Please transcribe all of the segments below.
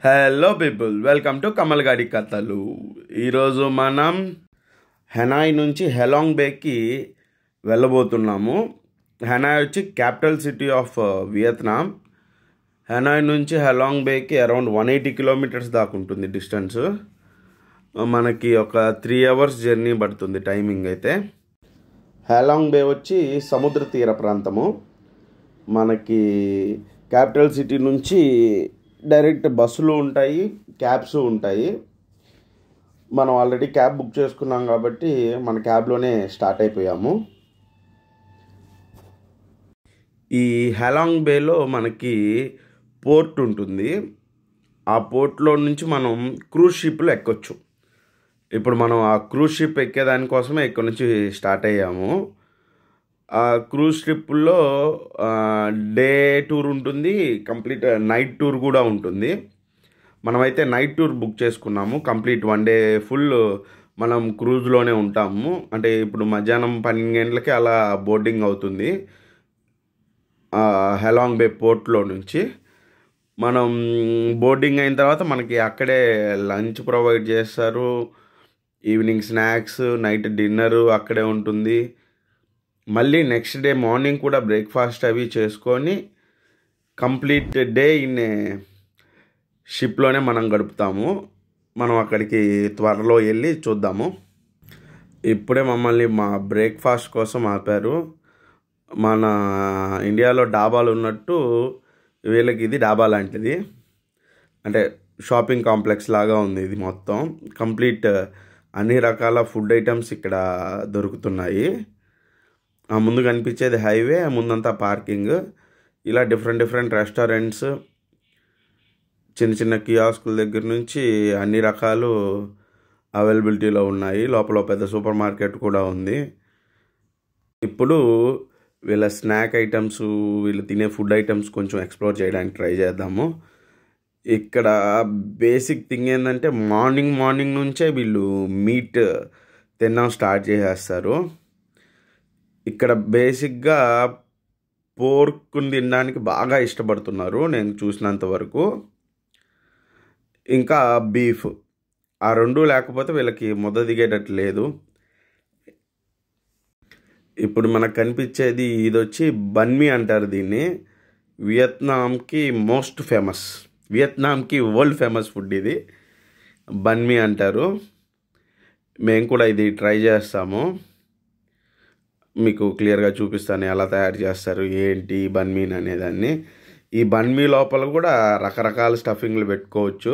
Hello people, welcome to Kamal గాడి కథలు. ఈరోజు మనం హెనాయ్ నుంచి హెలాంగ్ బేకి వెళ్ళబోతున్నాము. హెనాయ్ వచ్చి క్యాపిటల్ సిటీ ఆఫ్ వియత్నాం. హెనాయ్ నుంచి హెలాంగ్ బేకి అరౌండ్ 180 కిలోమీటర్స్ దాకా ఉంటుంది డిస్టెన్స్. మనకి ఒక 3 అవర్స్ జర్నీ పడుతుంది టైమింగ్ అయితే. హెలాంగ్ బే వచ్చి సముద్ర తీర ప్రాంతము. మనకి క్యాపిటల్ సిటీ నుంచి డైరెక్ట్ బస్సులు ఉంటాయి, క్యాబ్స్ ఉంటాయి. మనం ఆల్రెడీ క్యాబ్ బుక్ చేసుకున్నాం కాబట్టి మన క్యాబ్లోనే స్టార్ట్ అయిపోయాము. ఈ హెలాంగ్ బేలో మనకి పోర్ట్ ఉంటుంది. ఆ పోర్ట్లో నుంచి మనం క్రూజ్ షిప్లో ఎక్కొచ్చు. ఇప్పుడు మనం ఆ క్రూజ్ షిప్ ఎక్కేదానికోసమే ఇక్కడ నుంచి స్టార్ట్ అయ్యాము. ఆ క్రూజ్ ట్రిప్పుల్లో డే టూర్ ఉంటుంది, కంప్లీట్ నైట్ టూర్ కూడా ఉంటుంది. మనమైతే నైట్ టూర్ బుక్ చేసుకున్నాము. కంప్లీట్ 1 డే ఫుల్ మనం క్రూజ్లోనే ఉంటాము. అంటే ఇప్పుడు మధ్యాహ్నం 12 గంటలకి అలా బోర్డింగ్ అవుతుంది హెలాంగ్ బే పోర్ట్లో నుంచి. మనం బోర్డింగ్ అయిన తర్వాత మనకి అక్కడే లంచ్ ప్రొవైడ్ చేస్తారు, ఈవినింగ్ స్నాక్స్, నైట్ డిన్నరు అక్కడే ఉంటుంది. మళ్ళీ నెక్స్ట్ డే మార్నింగ్ కూడా బ్రేక్ఫాస్ట్ అవి చేసుకొని కంప్లీట్ డే ఇన్ షిప్లోనే మనం గడుపుతాము. మనం అక్కడికి త్వరలో వెళ్ళి చూద్దాము. ఇప్పుడే మమ్మల్ని మా బ్రేక్ఫాస్ట్ కోసం ఆపారు. మన ఇండియాలో డాబాలు ఉన్నట్టు వీళ్ళకి ఇది డాబా లాంటిది. అంటే షాపింగ్ కాంప్లెక్స్ లాగా ఉంది ఇది మొత్తం. కంప్లీట్ అన్ని రకాల ఫుడ్ ఐటమ్స్ ఇక్కడ దొరుకుతున్నాయి. ఆ ముందు కనిపించేది హైవే, ముందంతా పార్కింగ్. ఇలా డిఫరెంట్ రెస్టారెంట్స్, చిన్న చిన్న కియాస్కుల దగ్గర నుంచి అన్ని రకాలు అవైలబిలిటీలో ఉన్నాయి. లోపల పెద్ద సూపర్ మార్కెట్ కూడా ఉంది. ఇప్పుడు వీళ్ళ స్నాక్ ఐటమ్స్, వీళ్ళు తినే ఫుడ్ ఐటమ్స్ కొంచెం ఎక్స్ప్లోర్ చేయడానికి ట్రై చేద్దాము. ఇక్కడ బేసిక్ థింగ్ ఏంటంటే మార్నింగ్ నుంచే వీళ్ళు మీట్ తినడం స్టార్ట్ చేసేస్తారు. ఇక్కడ బేసిక్గా పోర్క్ని తినడానికి బాగా ఇష్టపడుతున్నారు నేను చూసినంత వరకు. ఇంకా బీఫ్, ఆ రెండు లేకపోతే వీళ్ళకి ముద్ద దిగేటట్టు లేదు. ఇప్పుడు మనకు కనిపించేది ఇది వచ్చి బన్మీ అంటారు దీన్ని. వియత్నాంకి మోస్ట్ ఫేమస్, వియత్నాంకి వరల్డ్ ఫేమస్ ఫుడ్ ఇది. బన్మీ అంటారు. మేము కూడా ఇది ట్రై చేస్తాము. మీకు క్లియర్గా చూపిస్తాను ఎలా తయారు చేస్తారు ఏంటి బన్మీన్ అనేదాన్ని. ఈ బన్మీ లోపల కూడా రకరకాల స్టఫింగ్లు పెట్టుకోవచ్చు.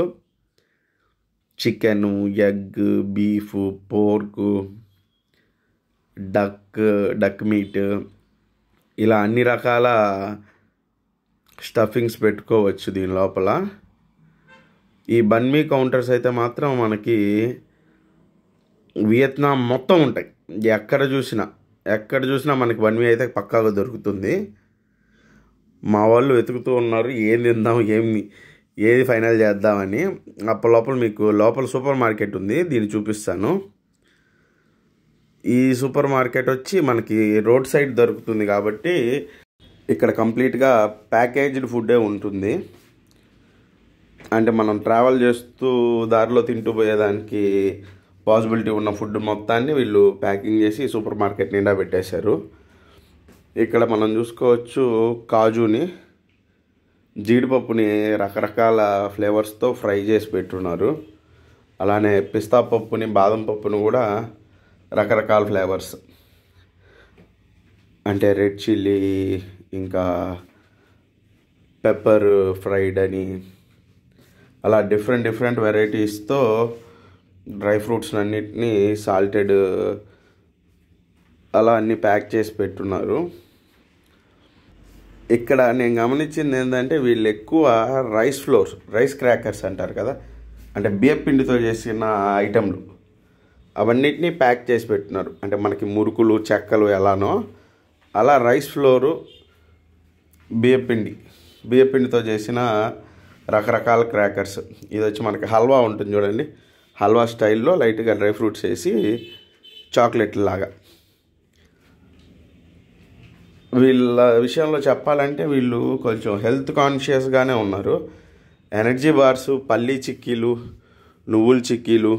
Chicken, egg, beef, pork, duck meat, ఇలా అన్ని రకాల స్టఫింగ్స్ పెట్టుకోవచ్చు దీని లోపల. ఈ బన్మీ కౌంటర్స్ అయితే మాత్రం మనకి వియత్నాం మొత్తం ఉంటాయి. ఎక్కడ చూసినా మనకి బన్మీ అయితే పక్కాగా దొరుకుతుంది. మా వాళ్ళు వెతుకుతూ ఉన్నారు ఏం తిందాం, ఏది ఫైనల్ చేద్దామని. లోపల మీకు లోపల సూపర్ మార్కెట్ ఉంది, దీన్ని చూపిస్తాను. ఈ సూపర్ మార్కెట్ వచ్చి మనకి రోడ్ సైడ్ దొరుకుతుంది కాబట్టి ఇక్కడ కంప్లీట్గా ప్యాకేజ్డ్ ఫుడ్డే ఉంటుంది. అంటే మనం ట్రావెల్ చేస్తూ దారిలో తింటూ పోయేదానికి పాసిబిలిటీ ఉన్న ఫుడ్ మొత్తాన్ని వీళ్ళు ప్యాకింగ్ చేసి సూపర్ మార్కెట్ నిండా పెట్టేశారు. ఇక్కడ మనం చూసుకోవచ్చు కాజుని, జీడిపప్పుని రకరకాల ఫ్లేవర్స్తో ఫ్రై చేసి పెట్టున్నారు. అలానే పిస్తా పప్పుని, బాదం పప్పుని కూడా రకరకాల ఫ్లేవర్స్, అంటే రెడ్ చిల్లీ, ఇంకా పెప్పర్ ఫ్రైడ్ అని, అలా డిఫరెంట్ వెరైటీస్తో డ్రై ఫ్రూట్స్ అన్నిటినీ సాల్టెడ్ అలా అన్నీ ప్యాక్ చేసి పెట్టున్నారు. ఇక్కడ నేను గమనించింది ఏంటంటే వీళ్ళు ఎక్కువ రైస్ క్రాకర్స్ అంటారు కదా, అంటే బియ్యం పిండితో చేసిన ఐటెంలు అవన్నిటినీ ప్యాక్ చేసి పెట్టున్నారు. అంటే మనకి మురుకులు, చెక్కలు ఎలానో అలా రైస్ ఫ్లోరు, బియ్యం పిండితో చేసిన రకరకాల క్రాకర్స్. ఇది వచ్చి మనకి హల్వా ఉంటుంది చూడండి, హల్వా స్టైల్లో లైట్గా డ్రై ఫ్రూట్స్ వేసి చాక్లెట్ లాగా. వీళ్ళ విషయంలో చెప్పాలంటే వీళ్ళు కొంచెం హెల్త్ కాన్షియస్గానే ఉన్నారు. ఎనర్జీ బార్సు, పల్లీ చిక్కీలు, నువ్వుల చిక్కీలు,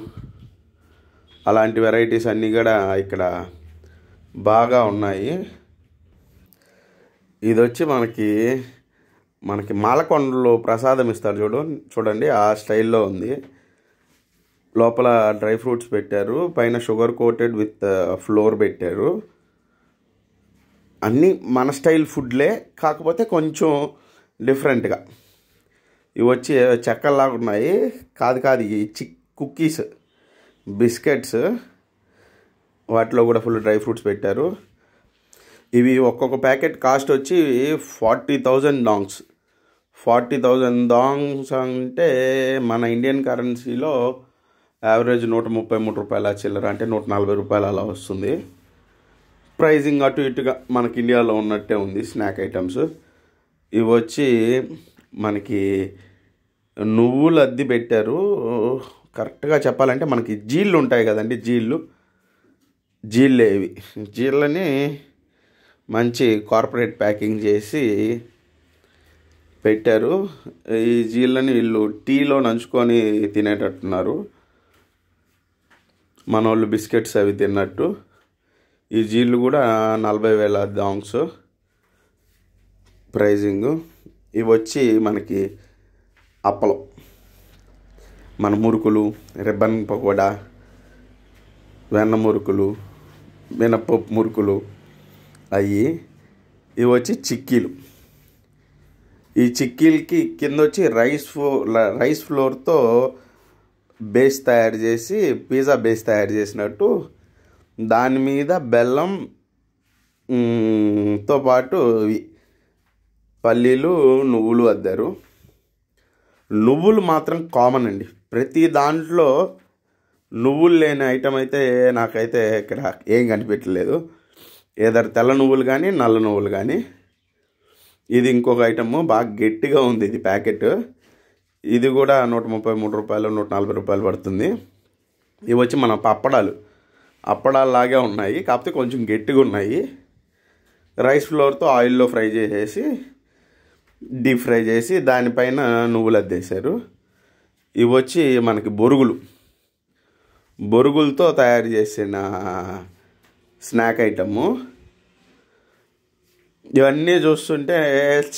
అలాంటి వెరైటీస్ అన్నీ కూడా ఇక్కడ బాగా ఉన్నాయి. ఇది వచ్చి మనకి మాలకొండలో ప్రసాదం ఇస్తారు చూడండి, ఆ స్టైల్లో ఉంది. లోపల డ్రై ఫ్రూట్స్ పెట్టారు, పైన షుగర్ కోటెడ్ విత్ ఫ్లోర్ పెట్టారు. అన్నీ మన స్టైల్ ఫుడ్లే, కాకపోతే కొంచెం డిఫరెంట్గా. ఇవి వచ్చి చెక్కల్లాగా ఉన్నాయి. కాదు ఈ కుక్కీస్, బిస్కెట్స్, వాటిలో కూడా ఫుల్ డ్రై ఫ్రూట్స్ పెట్టారు. ఇవి ఒక్కొక్క ప్యాకెట్ కాస్ట్ వచ్చి 40,000 డాంగ్స్. 40,000 డాంగ్స్ అంటే మన ఇండియన్ కరెన్సీలో యావరేజ్ 133 రూపాయల చిల్లర, అంటే 140 రూపాయలు అలా వస్తుంది. ప్రైజింగ్ అటు ఇటుగా మనకి ఇండియాలో ఉన్నట్టే ఉంది స్నాక్ ఐటమ్స్. ఇవి వచ్చి మనకి నువ్వులు అద్ది పెట్టారు. కరెక్ట్గా చెప్పాలంటే మనకి జీళ్ళు ఉంటాయి కదండి, జీళ్ళే ఇవి. జీళ్ళని మంచి కార్పొరేట్ ప్యాకింగ్ చేసి పెట్టారు. ఈ జీళ్ళని వీళ్ళు టీలో నంచుకొని తినేటట్టున్నారు, మన వాళ్ళు బిస్కెట్స్ అవి తిన్నట్టు. ఈ జీళ్ళు కూడా 40,000 డాంగ్స్ ప్రైజింగ్. ఇవి వచ్చి మనకి అప్పలం, మన మురుకులు, రిబ్బన్ పకోడా, వెన్న మురుకులు, మినపప్పు మురుకులు అవి. ఇవి వచ్చి చిక్కీలు. ఈ చిక్కీలకి కింద వచ్చి రైస్ ఫ్లోర్తో బేస్ తయారు చేసి, పిజ్జా బేస్ తయారు చేసినట్టు, దాని మీద బెల్లం తో పాటు పల్లీలు, నువ్వులు అద్దారు. నువ్వులు మాత్రం కామన్ అండి, ప్రతి దాంట్లో నువ్వులు లేని ఐటమ్ అయితే నాకైతే ఇక్కడ ఏం కనిపించలేదు. ఏదర్ తెల్ల నువ్వులు కానీ, నల్ల నువ్వులు కానీ. ఇది ఇంకొక ఐటమ్, బాగా గట్టిగా ఉంది ఇది ప్యాకెట్. ఇది కూడా 133 రూపాయలు, 140 రూపాయలు పడుతుంది. ఇవి వచ్చి మన అప్పడాలాగే ఉన్నాయి, కాకపోతే కొంచెం గట్టిగా ఉన్నాయి. రైస్ ఫ్లోర్తో ఆయిల్లో ఫ్రై చేసేసి, డీప్ ఫ్రై చేసి, దానిపైన నువ్వులు అద్దేశారు. ఇవి వచ్చి మనకి బొరుగులతో తయారు చేసిన స్నాక్ ఐటము. ఇవన్నీ చూస్తుంటే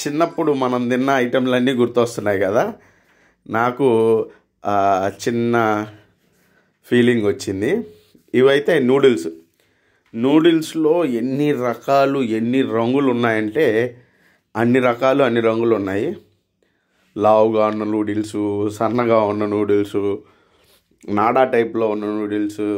చిన్నప్పుడు మనం తిన్న ఐటెంలన్నీ గుర్తొస్తున్నాయి కదా. నాకు చిన్న ఫీలింగ్ వచ్చింది. ఇవైతే నూడిల్స్లో ఎన్ని రకాలు, ఎన్ని రంగులు ఉన్నాయంటే అన్ని రకాలు, అన్ని రంగులు ఉన్నాయి. లావుగా ఉన్న నూడిల్సు, సన్నగా ఉన్న నూడిల్సు, నాడా టైప్లో ఉన్న నూడిల్సు,